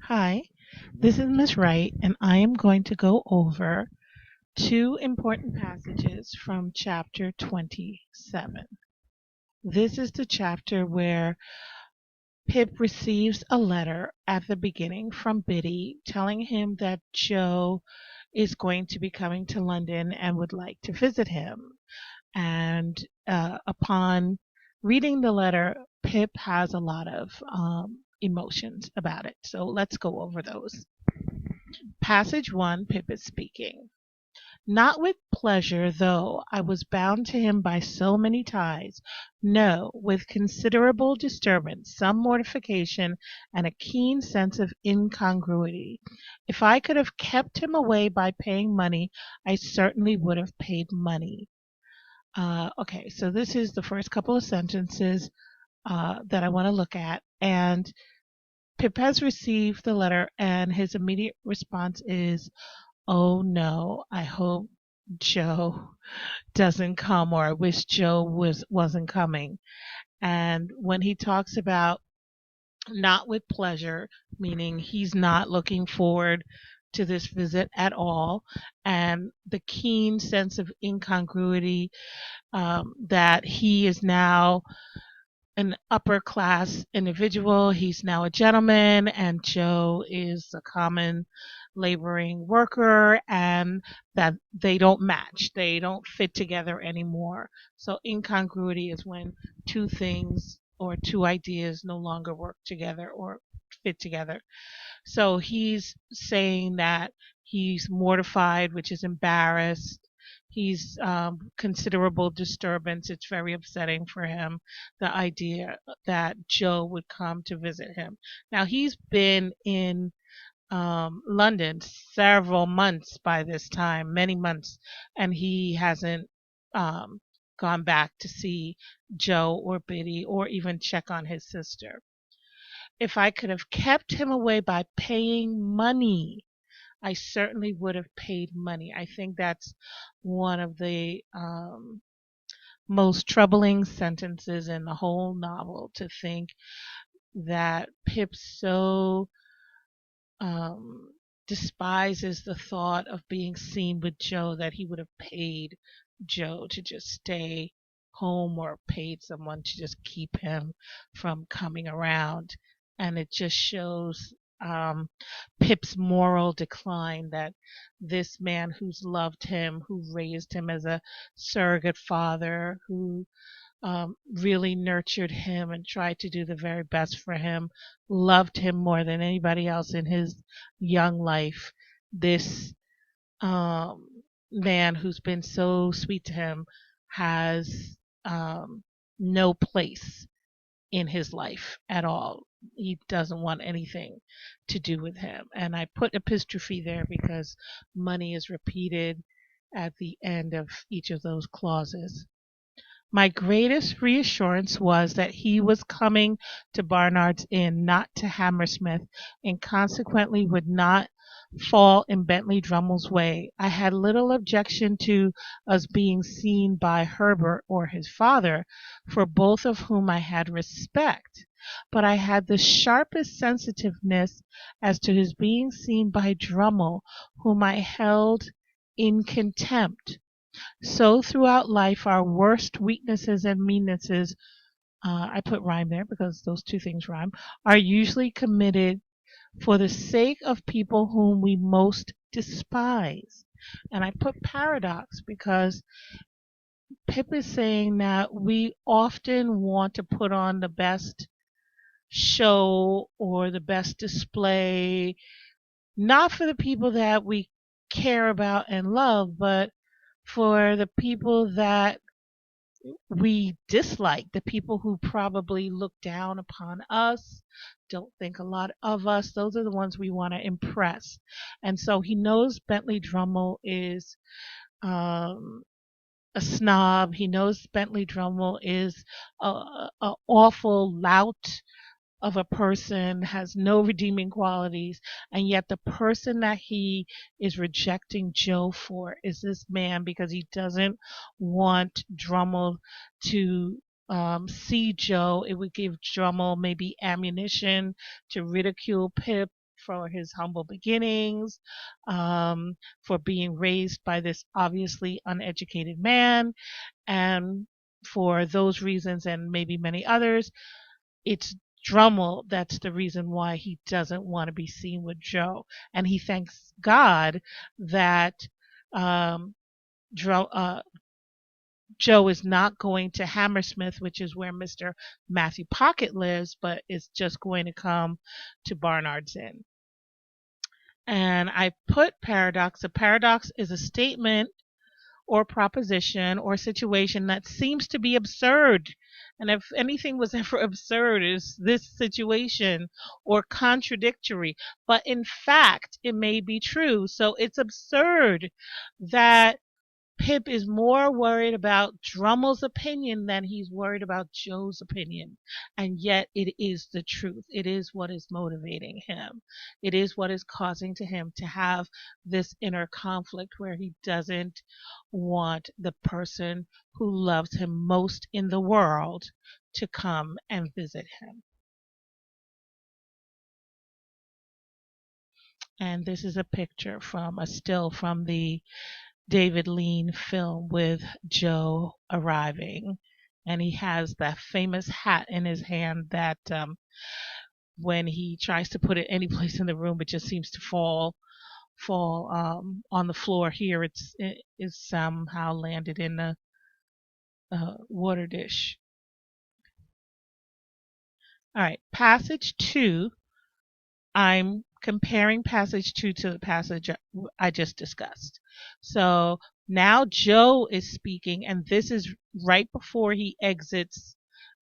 Hi, this is Miss Wright, and I am going to go over two important passages from chapter 27. This is the chapter where Pip receives a letter at the beginning from Biddy telling him that Joe is going to be coming to London and would like to visit him. And upon reading the letter, Pip has a lot of emotions about it. So let's go over those. Passage 1, Pip is speaking. Not with pleasure, though I was bound to him by so many ties. No, with considerable disturbance, some mortification, and a keen sense of incongruity. If I could have kept him away by paying money, I certainly would have paid money. Okay, so this is the first couple of sentences that I want to look at. And Pip has received the letter, and his immediate response is, "Oh no, I hope Joe doesn't come, or I wish Joe wasn't coming." And when he talks about not with pleasure, meaning he's not looking forward to this visit at all, and the keen sense of incongruity, that he is now an upper class individual. He's now a gentleman, and Joe is a common laboring worker, and that they don't match. They don't fit together anymore. So, incongruity is when two things or two ideas no longer work together or fit together. So, he's saying that he's mortified, which is embarrassed. He's considerable disturbance. It's very upsetting for him, the idea that Joe would come to visit him. Now, he's been in London several months by this time, many months, and he hasn't um, gone back to see Joe or Biddy or even check on his sister. If I could have kept him away by paying money, I certainly would have paid money. I think that's one of the most troubling sentences in the whole novel, to think that Pip so um, despises the thought of being seen with Joe that he would have paid Joe to just stay home, or paid someone to just keep him from coming around. And it just shows Pip's moral decline, that this man who's loved him, who raised him as a surrogate father, who really nurtured him and tried to do the very best for him, loved him more than anybody else in his young life. This um, man who's been so sweet to him has no place in his life at all. He doesn't want anything to do with him. And I put apostrophe there because money is repeated at the end of each of those clauses. My greatest reassurance was that he was coming to Barnard's Inn, not to Hammersmith, and consequently would not fall in Bentley Drummle's way. I had little objection to us being seen by Herbert or his father, for both of whom I had respect, but I had the sharpest sensitiveness as to his being seen by Drummle, whom I held in contempt. So throughout life, our worst weaknesses and meannesses, I put rhyme there because those two things rhyme, are usually committed for the sake of people whom we most despise. And I put paradox because Pip is saying that we often want to put on the best show or the best display, not for the people that we care about and love, but for the people that we dislike, the people who probably look down upon us, don't think a lot of us. Those are the ones we want to impress. And so he knows Bentley Drummle is um, a snob. He knows Bentley Drummle is a awful lout of a person, has no redeeming qualities, and yet the person that he is rejecting Joe for is this man, because he doesn't want Drummle to see Joe. It would give Drummle maybe ammunition to ridicule Pip. for his humble beginnings, for being raised by this obviously uneducated man, and for those reasons and maybe many others, it's Drummel that's the reason why he doesn't want to be seen with Joe. And he thanks God that um, Joe is not going to Hammersmith, which is where Mr. Matthew Pocket lives, but is just going to come to Barnard's Inn. And I put paradox. A paradox is a statement or proposition or situation that seems to be absurd. And if anything was ever absurd, is this situation, or contradictory. But in fact, it may be true. So it's absurd that Pip is more worried about Drummel's opinion than he's worried about Joe's opinion. And yet it is the truth. It is what is motivating him. It is what is causing to him to have this inner conflict where he doesn't want the person who loves him most in the world to come and visit him. And this is a picture from a still from the David Lean film with Joe arriving. And he has that famous hat in his hand that when he tries to put it any place in the room, it just seems to fall on the floor. Here it is somehow landed in the water dish. All right, passage 2. I'm comparing passage 2 to the passage I just discussed. So now Joe is speaking, and this is right before he exits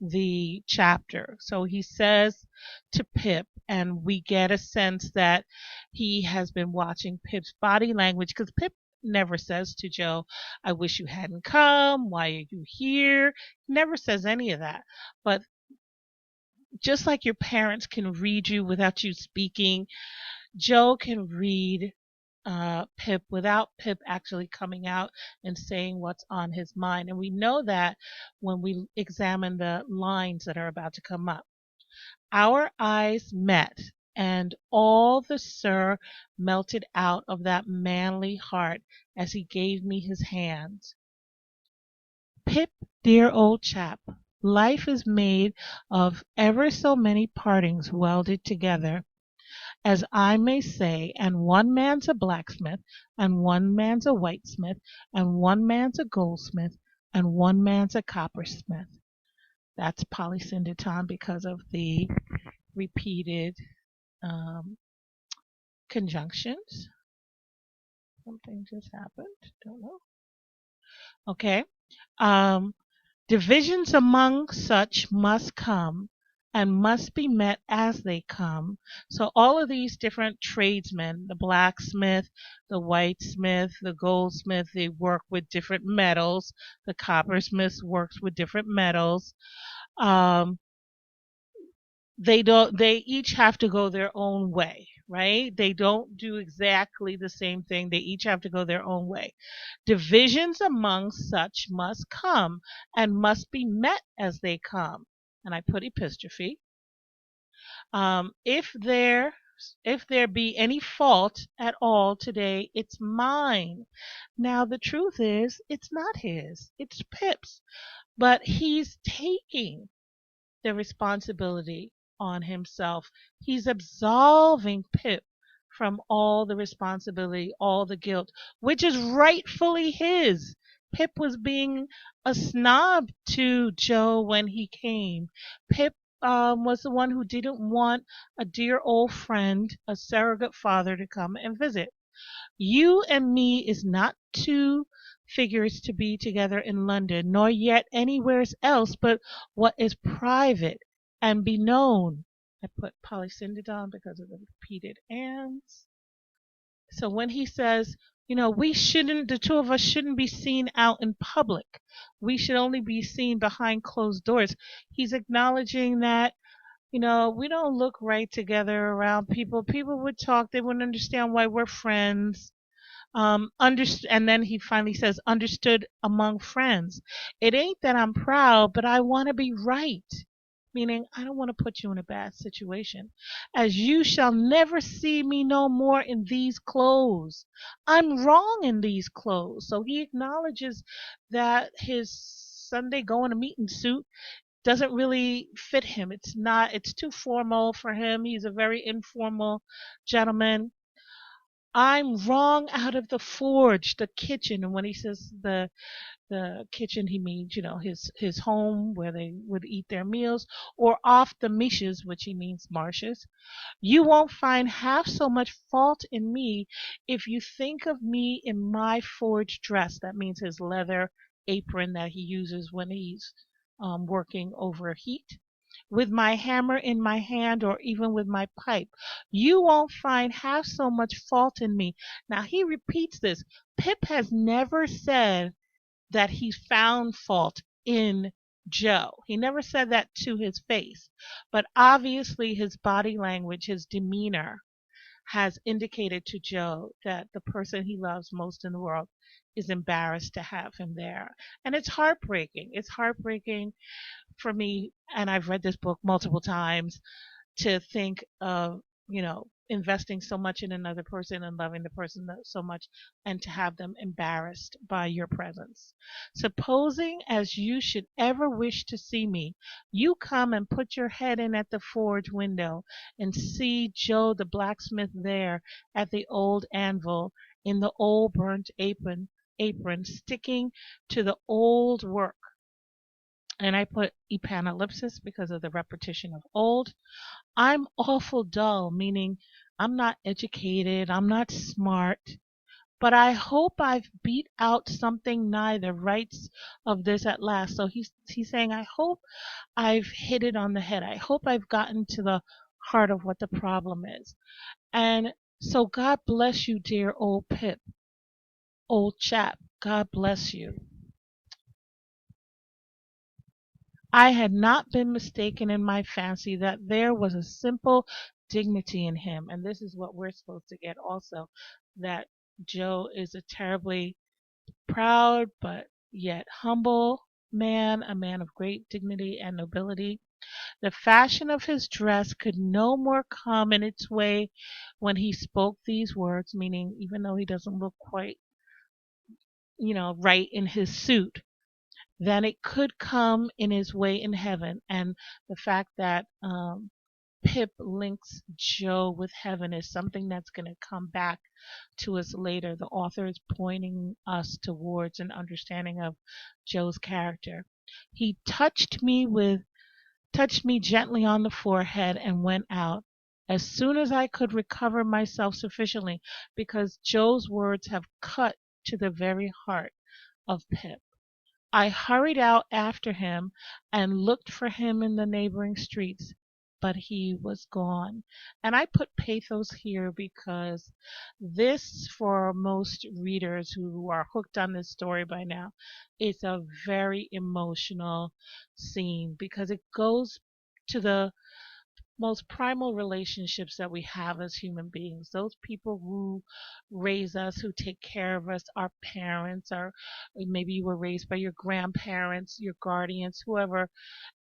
the chapter. So he says to Pip, and we get a sense that he has been watching Pip's body language, because Pip never says to Joe, I wish you hadn't come, why are you here? Never says any of that. But just like your parents can read you without you speaking, Joe can read Pip without Pip actually coming out and saying what's on his mind. And we know that when we examine the lines that are about to come up. Our eyes met, and all the sir melted out of that manly heart as he gave me his hand. Pip, dear old chap, life is made of ever so many partings welded together, as I may say, and one man's a blacksmith, and one man's a whitesmith, and one man's a goldsmith, and one man's a coppersmith. That's polysyndeton because of the repeated conjunctions. Something just happened. Don't know. Okay. Divisions among such must come and must be met as they come. So all of these different tradesmen, the blacksmith, the whitesmith, the goldsmith, they work with different metals. The coppersmith works with different metals. They each have to go their own way, right? They don't do exactly the same thing. They each have to go their own way. Divisions among such must come and must be met as they come. And I put epistrophe. If there be any fault at all today, it's mine. Now the truth is, it's not his, it's Pip's, but he's taking the responsibility on himself. He's absolving Pip from all the responsibility, all the guilt, which is rightfully his. Pip was being a snob to Joe when he came. Pip was the one who didn't want a dear old friend, a surrogate father, to come and visit. You and me is not two figures to be together in London, nor yet anywhere else but what is private and be known. I put polysyndeton because of the repeated ands. So when he says, the two of us shouldn't be seen out in public. We should only be seen behind closed doors. He's acknowledging that, we don't look right together around people. People would talk. They wouldn't understand why we're friends. And then he finally says, understood among friends. It ain't that I'm proud, but I want to be right. meaning I don't want to put you in a bad situation. As you shall never see me no more in these clothes. I'm wrong in these clothes. So he acknowledges that his Sunday going to meeting suit doesn't really fit him. It's too formal for him. He's a very informal gentleman. I'm wrong out of the forge, the kitchen. And when he says the kitchen, he means, his home where they would eat their meals, or off the meshes, which he means marshes. You won't find half so much fault in me if you think of me in my forge dress. That means his leather apron that he uses when he's working over heat, with my hammer in my hand, or even with my pipe. You won't find half so much fault in me. Now he repeats this. Pip has never said that he found fault in Joe. He never said that to his face. But obviously, his body language, his demeanor, has indicated to Joe that the person he loves most in the world is embarrassed to have him there. And it's heartbreaking. It's heartbreaking for me, and I've read this book multiple times, to think of, investing so much in another person and loving the person so much, and to have them embarrassed by your presence. Supposing as you should ever wish to see me, you come and put your head in at the forge window and see Joe the blacksmith there at the old anvil in the old burnt apron sticking to the old work. And I put epanellipsis because of the repetition of old. I'm awful dull, meaning I'm not educated, I'm not smart, but I hope I've beat out something nigh the rights of this at last. So he's saying, I hope I've hit it on the head. I hope I've gotten to the heart of what the problem is. And so God bless you, dear old Pip, old chap. God bless you. I had not been mistaken in my fancy that there was a simple dignity in him. And this is what we're supposed to get also, that Joe is a terribly proud but yet humble man, a man of great dignity and nobility. The fashion of his dress could no more come in its way when he spoke these words, meaning even though he doesn't look quite, right in his suit, than it could come in his way in heaven. And the fact that Pip links Joe with heaven is something that's going to come back to us later. The author is pointing us towards an understanding of Joe's character. He touched me gently on the forehead and went out as soon as I could recover myself sufficiently, because Joe's words have cut to the very heart of Pip. I hurried out after him and looked for him in the neighboring streets, but he was gone. And I put pathos here because this, for most readers who are hooked on this story by now, is a very emotional scene because it goes to the most primal relationships that we have as human beings. Those people who raise us, who take care of us, our parents, or maybe you were raised by your grandparents, your guardians, whoever,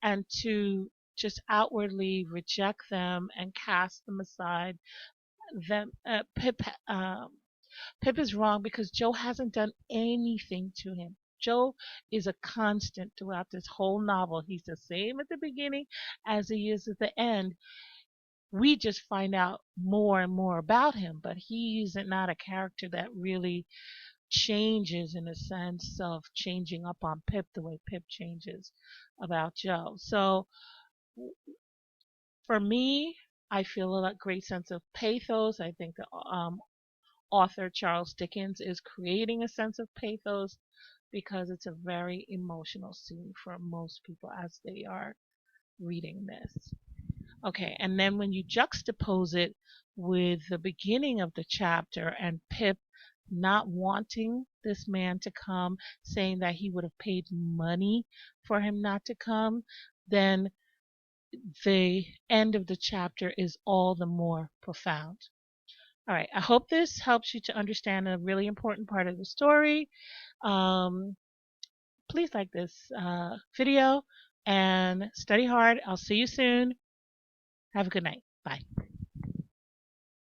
and to just outwardly reject them and cast them aside. Them, Pip is wrong because Joe hasn't done anything to him. Joe is a constant throughout this whole novel. He's the same at the beginning as he is at the end. We just find out more and more about him, but he's not a character that really changes in a sense of changing up on Pip the way Pip changes about Joe. So for me, I feel a great sense of pathos. I think the author Charles Dickens is creating a sense of pathos because it's a very emotional scene for most people as they are reading this. Okay, and then when you juxtapose it with the beginning of the chapter and Pip not wanting this man to come, saying that he would have paid money for him not to come, then the end of the chapter is all the more profound. All right, I hope this helps you to understand a really important part of the story. Please like this video and study hard. I'll see you soon. Have a good night. Bye.